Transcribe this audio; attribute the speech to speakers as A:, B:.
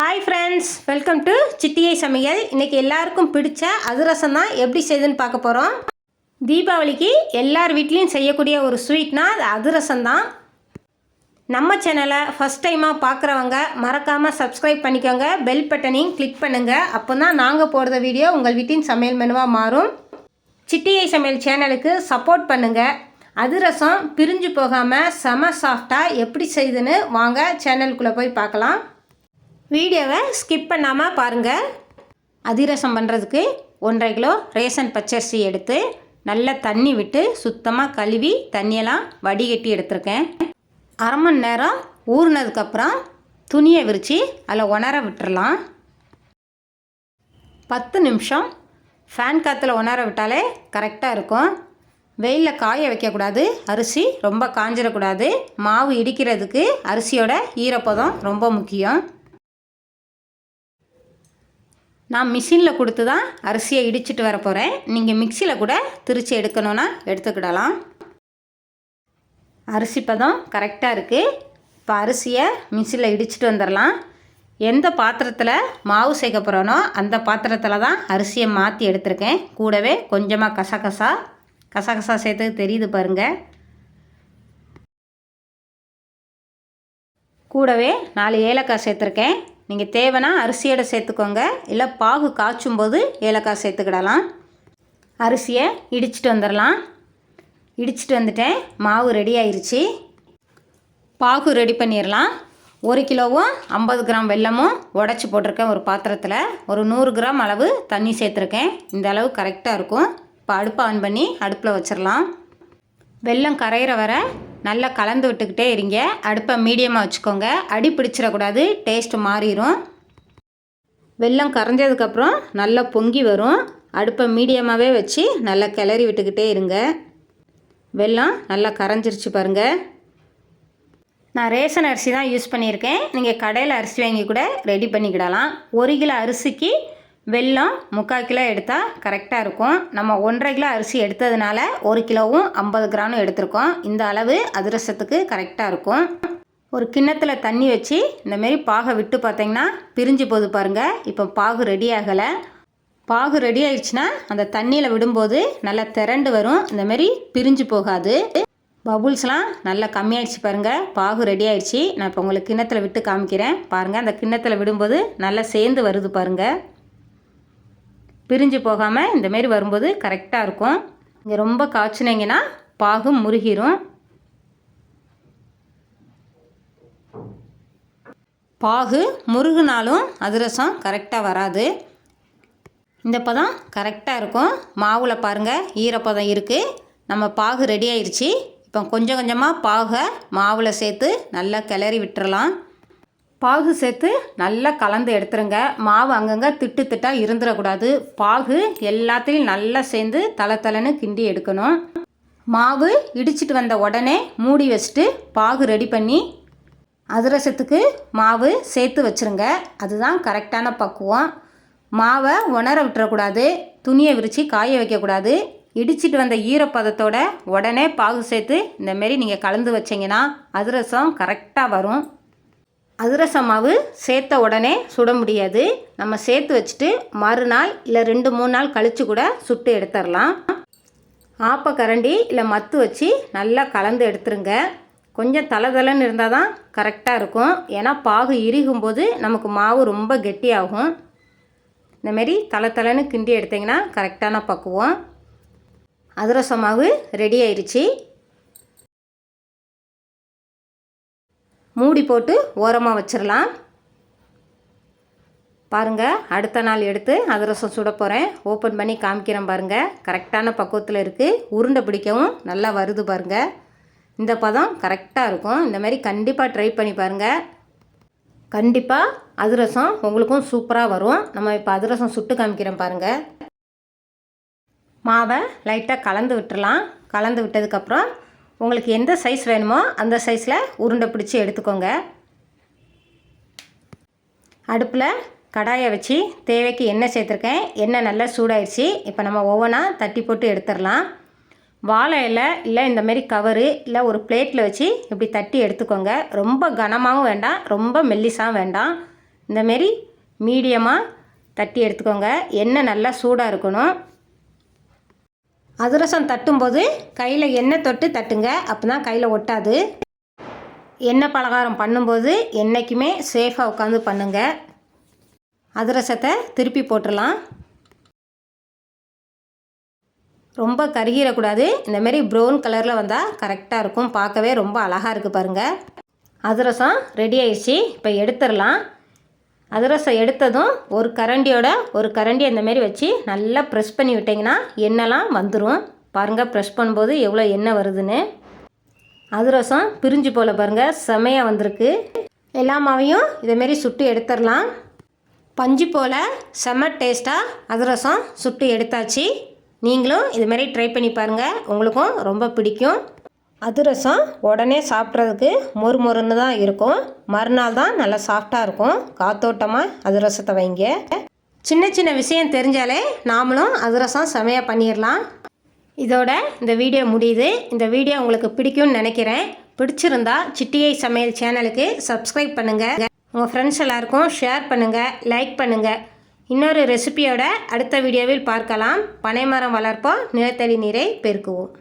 A: Hi friends, welcome to சிட்டியை சமையல். இன்றைக்கி எல்லாருக்கும் பிடிச்ச அதிரசம் தான் எப்படி செய்யுதுன்னு பார்க்க போகிறோம். தீபாவளிக்கு எல்லார் வீட்லேயும் செய்யக்கூடிய ஒரு ஸ்வீட்னா அது அதிரசம் தான். நம்ம சேனலை ஃபஸ்ட் டைமாக பார்க்குறவங்க மறக்காமல் சப்ஸ்கிரைப் பண்ணிக்கோங்க, பெல் பட்டனையும் கிளிக் பண்ணுங்கள். அப்போ தான் நாங்கள் போடுற வீடியோ உங்கள் வீட்டின் சமையல் மெனுவாக மாறும். சிட்டியை சமையல் சேனலுக்கு சப்போர்ட் பண்ணுங்கள். அதிரசம் பிரிஞ்சு போகாமல் செம சாஃப்டாக எப்படி செய்யுதுன்னு வாங்க சேனலுக்குள்ளே போய் பார்க்கலாம். வீடியோவை ஸ்கிப் பண்ணாமல் பாருங்கள். அதிரசம் பண்ணுறதுக்கு 1.5 கிலோ ரேஷன் பச்சரிசி எடுத்து நல்லா தண்ணி விட்டு சுத்தமாக கழுவி தண்ணியெல்லாம் வடிகட்டி எடுத்துருக்கேன். அரை மணி நேரம் ஊறினதுக்கப்புறம் துணியை விரித்து அதில் உணர விட்டுறலாம். 10 நிமிஷம் ஃபேன் காற்றுல உணர விட்டாலே கரெக்டாக இருக்கும். வெயிலில் காய வைக்கக்கூடாது, அரிசி ரொம்ப காஞ்சிடக்கூடாது. மாவு இடிக்கிறதுக்கு அரிசியோட ஈரப்பதம் ரொம்ப முக்கியம். நான் மிஷினில் கொடுத்து தான் அரிசியை இடிச்சிட்டு வர போகிறேன். நீங்கள் மிக்சியில் கூட திரித்து எடுக்கணுன்னா எடுத்துக்கிடலாம். அரிசி பதம் கரெக்டாக இருக்குது. இப்போ அரிசியை மிக்சியில் இடிச்சிட்டு வந்துடலாம். எந்த பாத்திரத்தில் மாவு சேர்க்க போகிறோனோ அந்த பாத்திரத்தில் தான் அரிசியை மாற்றி எடுத்திருக்கேன். கூடவே கொஞ்சமாக கசகசா சேர்த்து தெரியுது பாருங்கள். கூடவே 4 ஏலக்காய் சேர்த்துருக்கேன். நீங்கள் தேவைன்னா அரிசியோட சேர்த்துக்கோங்க, இல்லை பாகு காய்ச்சும் போது ஏலக்காய் சேர்த்துக்கிடலாம். அரிசியை இடிச்சிட்டு வந்துடலாம். இடிச்சிட்டு வந்துட்டேன். மாவு ரெடி ஆயிடுச்சு. பாகு ரெடி பண்ணிடலாம். 1 கிலோவும் 50 கிராம் வெல்லமும் உடச்சி போட்டிருக்கேன். ஒரு பாத்திரத்தில் ஒரு 100 கிராம் அளவு தண்ணி சேர்த்துருக்கேன். இந்த அளவு கரெக்டாக இருக்கும். இப்போ அடுப்பை ஆன் பண்ணி அடுப்பில் வச்சிடலாம். வெல்லம் கரையிற வர நல்லா கலந்து விட்டுக்கிட்டே இருங்க. அடுப்பை மீடியமாக வச்சுக்கோங்க, அடி பிடிச்சிடக்கூடாது, டேஸ்ட்டு மாறிடும். வெல்லம் கரைஞ்சதுக்கப்புறம் நல்லா பொங்கி வரும். அடுப்பை மீடியமாகவே வச்சு நல்லா கிளறி விட்டுக்கிட்டே இருங்க. வெல்லம் நல்லா கரைஞ்சிருச்சு பாருங்கள். நான் ரேஷன் அரிசி தான் யூஸ் பண்ணியிருக்கேன். நீங்கள் கடையில் அரிசி வாங்கி கூட ரெடி பண்ணிக்கிடலாம். 1 கிலோ அரிசிக்கு வெல்லம் 3/4 கிலோ எடுத்தால் கரெக்டாக இருக்கும். நம்ம 1.5 கிலோ அரிசி எடுத்ததுனால 1 கிலோவும் 50 கிராமும் எடுத்திருக்கோம். இந்த அளவு அதிரசத்துக்கு கரெக்டாக இருக்கும். ஒரு கிண்ணத்தில் தண்ணி வச்சு இந்தமாரி பாகை விட்டு பார்த்தீங்கன்னா பிரிஞ்சு போகுது பாருங்கள். இப்போ பாகு ரெடி ஆகலை. பாகு ரெடி ஆயிடுச்சுன்னா அந்த தண்ணியில் விடும்போது நல்லா திரண்டு வரும். இந்தமாரி பிரிஞ்சு போகாது. பபுள்ஸ்லாம் நல்லா கம்மியாயிடுச்சு பாருங்கள். பாகு ரெடி ஆயிடுச்சு. நான் இப்போ உங்களுக்கு கிண்ணத்தில் விட்டு காமிக்கிறேன் பாருங்கள். அந்த கிண்ணத்தில் விடும்போது நல்லா சேர்ந்து வருது பாருங்கள். பிரிஞ்சு போகாமல் இந்தமாரி வரும்போது கரெக்டாக இருக்கும். இங்கே ரொம்ப காய்ச்சினீங்கன்னா பாகு முருகிரும். பாகு முருகுனாலும் அதிரசம் கரெக்டாக வராது. இந்த பதம் கரெக்டாக இருக்கும். மாவில் பாருங்கள் ஈரப்பதம் இருக்குது. நம்ம பாகு ரெடி ஆயிடுச்சு. இப்போ கொஞ்சம் கொஞ்சமாக பாகை மாவில் சேர்த்து நல்லா கிளறி விட்டுறலாம். பாகு சேர்த்து நல்லா கலந்து எடுத்துருங்க. மாவு அங்கங்கே திட்டாக இருந்துடக்கூடாது. பாகு எல்லாத்துலேயும் நல்லா சேர்ந்து தளன்னு கிண்டி எடுக்கணும். மாவு இடிச்சிட்டு வந்த உடனே மூடி வச்சுட்டு பாகு ரெடி பண்ணி அதிரசத்துக்கு மாவு சேர்த்து வச்சுருங்க. அதுதான் கரெக்டான பக்குவம். மாவை உணர விட்டுறக்கூடாது, துணியை விரித்து காய வைக்கக்கூடாது. இடிச்சிட்டு வந்த ஈரப்பதத்தோட உடனே பாகு சேர்த்து இந்தமாரி நீங்கள் கலந்து வச்சிங்கன்னா அதிரசம் கரெக்டாக வரும். அதிரசம் மாவு சேர்த்த உடனே சுட முடியாது. நம்ம சேர்த்து வச்சுட்டு மறுநாள் இல்லை 2-3 நாள் கழித்து கூட சுட்டு எடுத்துடலாம். ஆப்ப கரண்டி இல்லை மத்து வச்சு நல்லா கலந்து எடுத்துருங்க. கொஞ்சம் தளன்னு இருந்தால் தான் கரெக்டாக இருக்கும். ஏன்னா பாகு இறுகும்போது நமக்கு மாவு ரொம்ப கெட்டியாகும். இந்தமாரி தளன்னு கிண்டி எடுத்திங்கன்னா கரெக்டான பக்குவம். அதிரசம் மாவு ரெடி ஆயிடுச்சு. மூடி போட்டு ஓரமாக வச்சிடலாம். பாருங்கள், அடுத்த நாள் எடுத்து அதிரசம் சுட போகிறேன். ஓப்பன் பண்ணி காமிக்கிறேன் பாருங்கள். கரெக்டான பக்குவத்தில் இருக்குது. உருண்டை பிடிக்கவும் நல்லா வருது பாருங்கள். இந்த பதம் கரெக்டாக இருக்கும். இந்தமாரி கண்டிப்பாக ட்ரை பண்ணி பாருங்கள். கண்டிப்பாக அதிரசம் உங்களுக்கும் சூப்பராக வரும். நம்ம இப்போ அதிரசம் சுட்டு காமிக்கிறேன் பாருங்கள். மாவை லைட்டாக கலந்து விட்டுறலாம். கலந்து விட்டதுக்கப்புறம் உங்களுக்கு எந்த சைஸ் வேணுமோ அந்த சைஸில் உருண்டை பிடிச்சி எடுத்துக்கோங்க. அடுப்பில் கடாயை வச்சு தேவைக்கு எண்ணெய் சேர்த்துருக்கேன். எண்ணெய் நல்லா சூடாயிடுச்சு. இப்போ நம்ம ஒவ்வொன்றா தட்டி போட்டு எடுத்துடலாம். வாழை இலை இல்லை இந்தமாரி கவரு இல்லை ஒரு பிளேட்டில் வச்சு இப்படி தட்டி எடுத்துக்கோங்க. ரொம்ப கனமாகவும் வேண்டாம், ரொம்ப மெல்லிசாகவும் வேண்டாம். இந்தமாரி மீடியமாக தட்டி எடுத்துக்கோங்க. எண்ணெய் நல்லா சூடாக இருக்கணும். அதிரசம் தட்டும்போது கையில் எண்ணெய் தொட்டு தட்டுங்க, அப்போ தான் கையில் ஒட்டாது. எண்ணெய் பலகாரம் பண்ணும்போது என்றைக்குமே சேஃபாக உட்காந்து பண்ணுங்கள். அதிரசத்தை திருப்பி போட்டுடலாம். ரொம்ப கருகிடக்கூடாது. இந்தமாரி ப்ரௌன் கலரில் வந்தால் கரெக்டாக இருக்கும். பார்க்கவே ரொம்ப அழகாக இருக்குது பாருங்கள். அதிரசம் ரெடி ஆயிடுச்சு. இப்போ எடுத்துடலாம். அதிரசம் எடுத்ததும் ஒரு கரண்டி இந்தமாரி வச்சு நல்லா ப்ரெஸ் பண்ணி விட்டிங்கன்னா எண்ணெய்லாம் வந்துடும். பாருங்கள், ப்ரெஸ் பண்ணும்போது எவ்வளோ எண்ணெய் வருதுன்னு. அதிரசம் பிரிஞ்சு போல் பாருங்கள், செமையாக வந்திருக்கு. எல்லா மாவையும் இதேமாரி சுட்டு எடுத்துடலாம். பஞ்சு போல் செம்ம டேஸ்ட்டாக அதிரசம் சுட்டு எடுத்தாச்சு. நீங்களும் இதுமாரி ட்ரை பண்ணி பாருங்கள், உங்களுக்கும் ரொம்ப பிடிக்கும். அதிரசம் உடனே சாப்பிட்றதுக்கு மொறுன்னு தான் இருக்கும். மறுநாள் தான் நல்லா சாஃப்டாக இருக்கும். காத்தோட்டமாக அதிரசத்தை வைங்க. சின்ன சின்ன விஷயம் தெரிஞ்சாலே நாமளும் அதிரசம் செமையாக பண்ணிடலாம். இதோட இந்த வீடியோ முடியுது. இந்த வீடியோ உங்களுக்கு பிடிக்கும்னு நினைக்கிறேன். பிடிச்சிருந்தா சிட்டியை சமையல் சேனலுக்கு சப்ஸ்கிரைப் பண்ணுங்கள். உங்கள் ஃப்ரெண்ட்ஸ் எல்லாருக்கும் ஷேர் பண்ணுங்கள், லைக் பண்ணுங்கள். இன்னொரு ரெசிபியோட அடுத்த வீடியோவில் பார்க்கலாம். பனைமரம் வளர்ப்போம், நிலத்தடி நீரை பெருக்குவோம்.